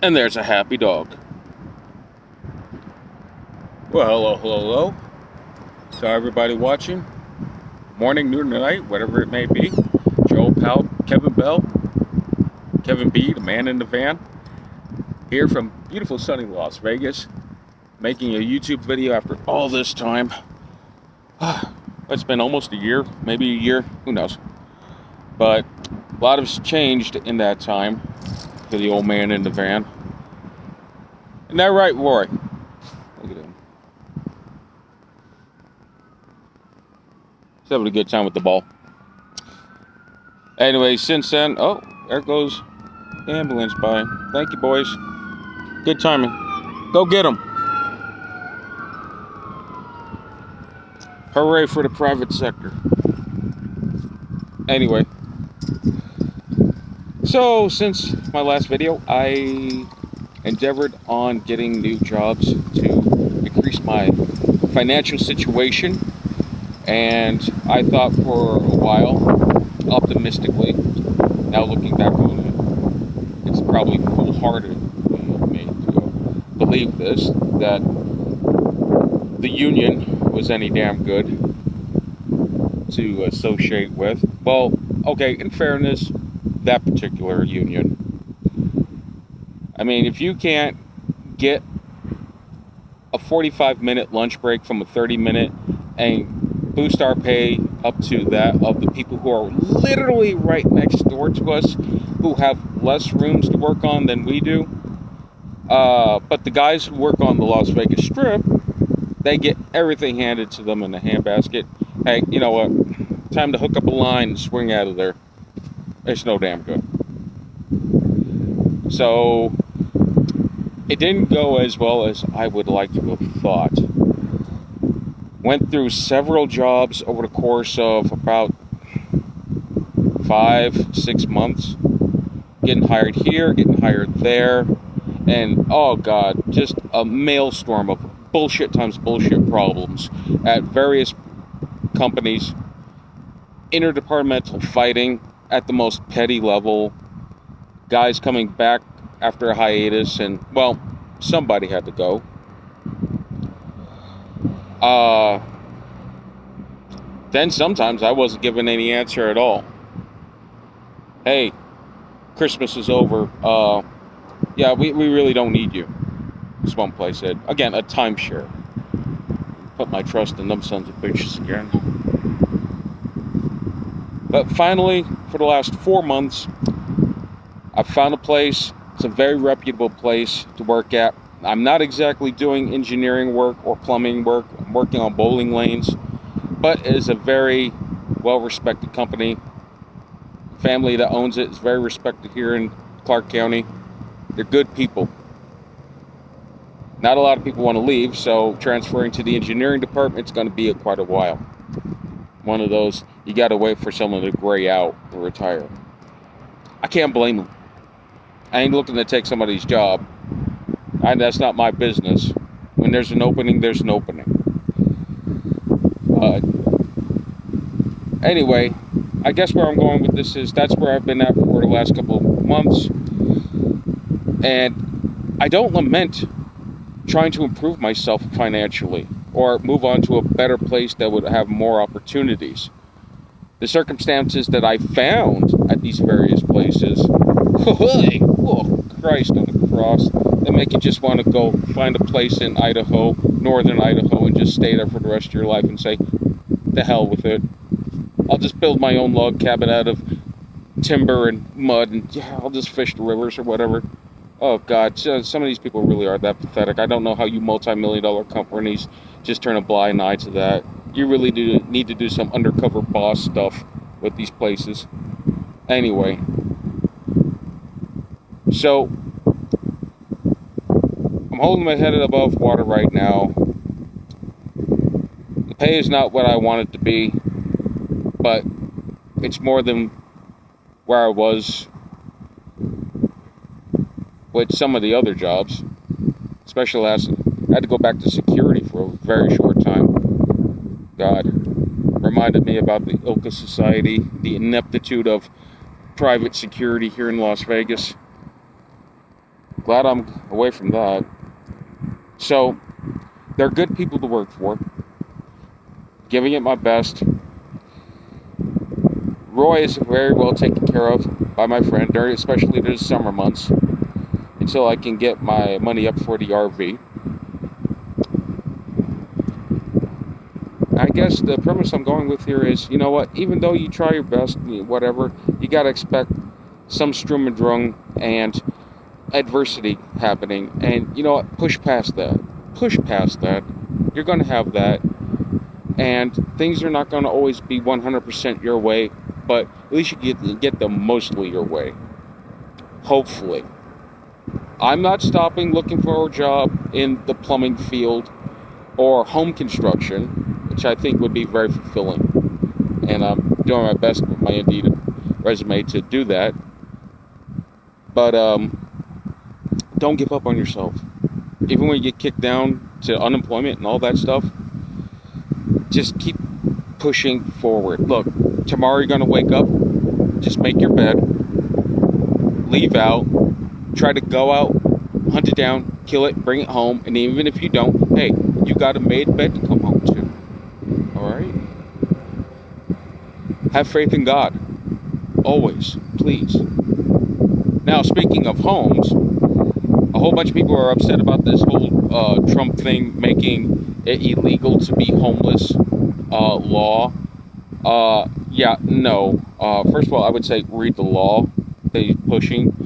And there's a happy dog. Well, hello, hello, hello. To everybody watching, morning, noon, or night, whatever it may be. Joe Pal, Kevin Bell, Kevin B, the man in the van, here from beautiful sunny Las Vegas, making a YouTube video after all this time. It's been almost a year, maybe a year, who knows. But a lot has changed in that time for the old man in the van. Isn't that right, Roy? Look at him. He's having a good time with the ball. Anyway, since then, oh, there goes the ambulance by. Thank you, boys. Good timing. Go get them. Hooray for the private sector. Anyway, so since my last video, I endeavored on getting new jobs to increase my financial situation, and I thought for a while, optimistically, now looking back on it, it's probably foolhardy of me to believe this, that the union was any damn good to associate with. Well, okay, in fairness, that particular union. I mean, if you can't get a 45-minute lunch break from a 30-minute and boost our pay up to that of the people who are literally right next door to us, who have less rooms to work on than we do. But the guys who work on the Las Vegas Strip, they get everything handed to them in a handbasket. Hey, you know what? Time to hook up a line and swing out of there. It's no damn good. So it didn't go as well as I would like to have thought. Went through several jobs over the course of about 5-6 months. Getting hired here, getting hired there. And, oh God, just a maelstrom of bullshit times bullshit problems at various companies. Interdepartmental fighting at the most petty level. Guys coming back after a hiatus, and, well, somebody had to go. Then sometimes I wasn't given any answer at all. Hey, Christmas is over. Yeah, we really don't need you. This one place said. Again, a timeshare. Put my trust in them sons of bitches again. But finally, for the last 4 months, I found a place. It's a very reputable place to work at. I'm not exactly doing engineering work or plumbing work. I'm working on bowling lanes, but it is a very well-respected company. Family that owns it is very respected here in Clark County. They're good people. Not a lot of people want to leave, so transferring to the engineering department is going to be quite a while. One of those, you got to wait for someone to gray out and retire. I can't blame them. I ain't looking to take somebody's job. That's not my business. When there's an opening, there's an opening. Anyway, I guess where I'm going with this is that's where I've been at for the last couple of months. And I don't lament trying to improve myself financially or move on to a better place that would have more opportunities. The circumstances that I found at these various places, oh Christ on the cross, they make you just want to go find a place in Idaho, northern Idaho, and just stay there for the rest of your life and say, the hell with it. I'll just build my own log cabin out of timber and mud, and yeah, I'll just fish the rivers or whatever. Oh God, some of these people really are that pathetic. I don't know how you multi-million-dollar companies just turn a blind eye to that. You really do need to do some undercover boss stuff with these places. Anyway, so I'm holding my head above water right now. The pay is not what I want it to be, but it's more than where I was with some of the other jobs. Especially I had to go back to security for a very short time. God, reminded me about the Ilka Society, the ineptitude of private security here in Las Vegas. Glad I'm away from that. So, they're good people to work for. Giving it my best. Roy is very well taken care of by my friend, especially during the summer months, until I can get my money up for the RV. I guess the premise I'm going with here is, you know what, even though you try your best, whatever, you got to expect some Sturm und Drang and adversity happening. And you know what, push past that. Push past that. You're going to have that. And things are not going to always be 100% your way, but at least you get them mostly your way. Hopefully. I'm not stopping looking for a job in the plumbing field or home construction, which I think would be very fulfilling. And I'm doing my best with my Indeed resume to do that. But don't give up on yourself. Even when you get kicked down to unemployment and all that stuff, just keep pushing forward. Look, tomorrow you're going to wake up, just make your bed, leave out, try to go out, hunt it down, kill it, bring it home, and even if you don't, hey, you got a made bed to come home to. Alright? Have faith in God. Always. Please. Now, speaking of homes, a whole bunch of people are upset about this whole Trump thing making it illegal to be homeless law. Yeah, no. First of all, I would say read the law that he's pushing.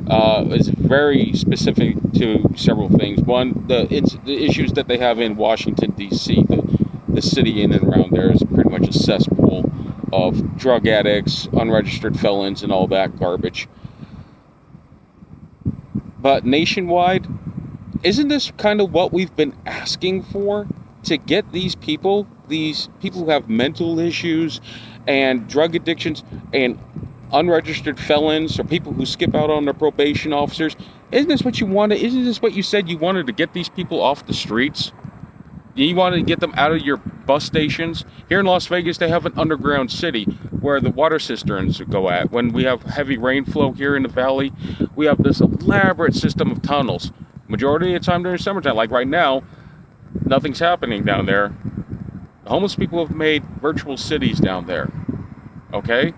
It's very specific to several things. One, the issues that they have in Washington, D.C., the city in and around there is pretty much a cesspool of drug addicts, unregistered felons, and all that garbage. But nationwide, isn't this kind of what we've been asking for? To get these people who have mental issues and drug addictions and unregistered felons or people who skip out on their probation officers, isn't this what you wanted? Isn't this what you said you wanted, to get these people off the streets? You wanted to get them out of your bus stations. Here in Las Vegas, they have an underground city where the water cisterns go at. When we have heavy rainflow here in the valley, we have this elaborate system of tunnels. Majority of the time during summertime, like right now, nothing's happening down there. The homeless people have made virtual cities down there. Okay?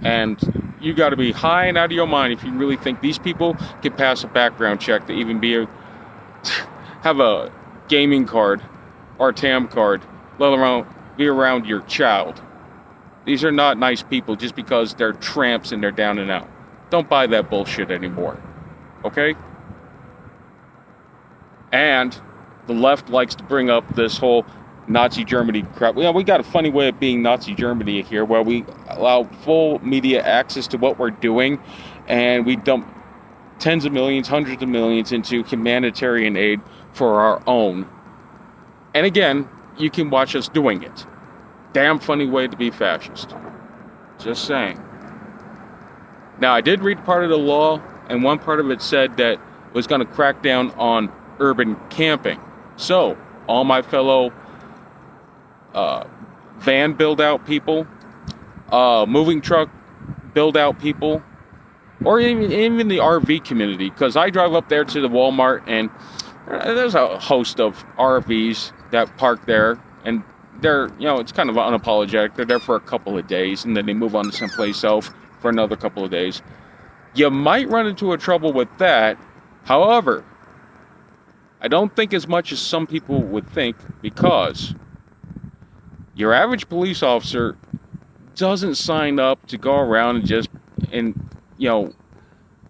And you got to be high and out of your mind if you really think these people can pass a background check to even have a gaming card or a TAM card, let alone be around your child. These are not nice people just because they're tramps and they're down and out. Don't buy that bullshit anymore. Okay? And the left likes to bring up this whole Nazi Germany crap. We got a funny way of being Nazi Germany here, where we allow full media access to what we're doing, and we dump tens of millions, hundreds of millions into humanitarian aid for our own. And again, you can watch us doing it. Damn funny way to be fascist. Just saying. Now, I did read part of the law, and one part of it said that it was going to crack down on urban camping. So, all my fellow van build-out people, moving truck build-out people, or even the RV community, because I drive up there to the Walmart, and there's a host of RVs that park there, and they're, it's kind of unapologetic. They're there for a couple of days, and then they move on to someplace else for another couple of days. You might run into a trouble with that. However, I don't think as much as some people would think, because your average police officer doesn't sign up to go around and just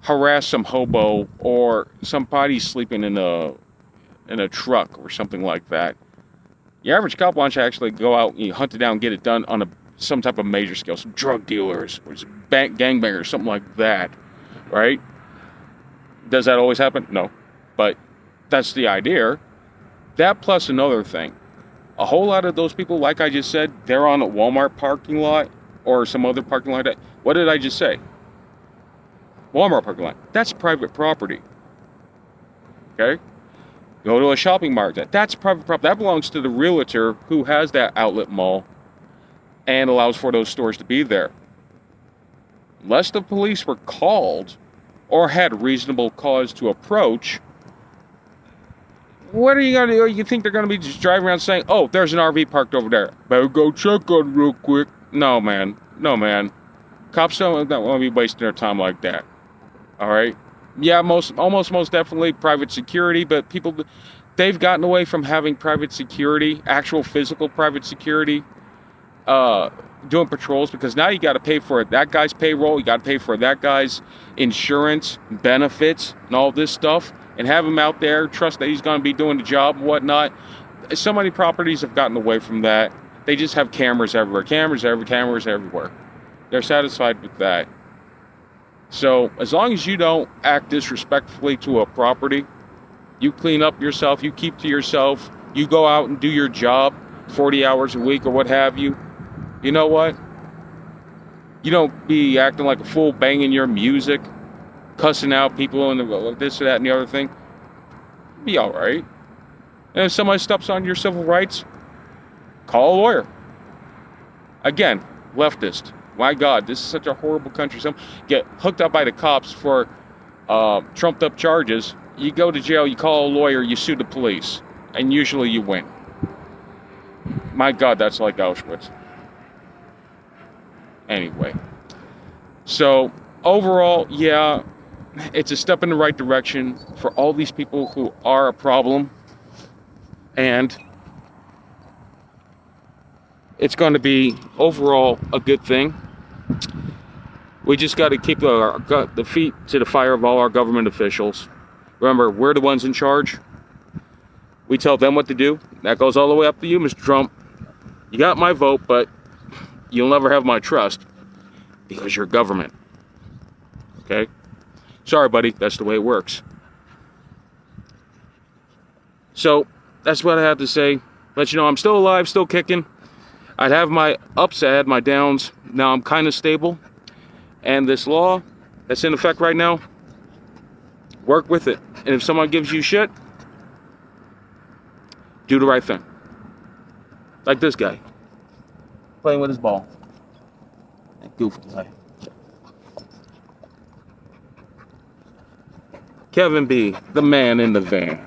harass some hobo or somebody sleeping in a truck or something like that. Your average cop wants to actually go out and hunt it down and get it done on some type of major scale, some drug dealers or some gangbangers, something like that, right? Does that always happen? No, but that's the idea. That plus another thing. A whole lot of those people, like I just said, they're on a Walmart parking lot or some other parking lot. What did I just say? Walmart parking lot. That's private property. Okay? Go to a shopping mart. That's private property. That belongs to the realtor who has that outlet mall and allows for those stores to be there. Unless the police were called or had reasonable cause to approach, what are you going to do? You think they're going to be just driving around saying, oh, there's an RV parked over there, better go check on it real quick? No, man. No, man. Cops don't want to be wasting their time like that. All right? Yeah, most definitely private security, but people, they've gotten away from having private security, actual physical private security, doing patrols, because now you got to pay for that guy's payroll, you got to pay for that guy's insurance, benefits, and all this stuff, and have him out there, trust that he's going to be doing the job and whatnot. So many properties have gotten away from that. They just have cameras everywhere, cameras everywhere. They're satisfied with that. So as long as you don't act disrespectfully to a property, you clean up yourself, you keep to yourself, you go out and do your job 40 hours a week or what have you, you know what? You don't be acting like a fool, banging your music, cussing out people and this or that and the other thing. Be all right. And if somebody steps on your civil rights, call a lawyer. Again, leftist. My God, this is such a horrible country. Some get hooked up by the cops for trumped up charges. You go to jail, you call a lawyer, you sue the police, and usually you win. My God, that's like Auschwitz. Anyway, so overall, yeah, it's a step in the right direction for all these people who are a problem, and it's going to be overall a good thing. We just got to keep the feet to the fire of all our government officials. Remember, we're the ones in charge. We tell them what to do. That goes all the way up to you, Mr. Trump. You got my vote, but you'll never have my trust because you're government. Okay? Sorry, buddy. That's the way it works. So, that's what I have to say. Let you know I'm still alive, still kicking. I'd have my ups, I had my downs. Now I'm kind of stable. And this law that's in effect right now, work with it. And if someone gives you shit, do the right thing. Like this guy, playing with his ball. That goofy guy. Kevin B, the man in the van.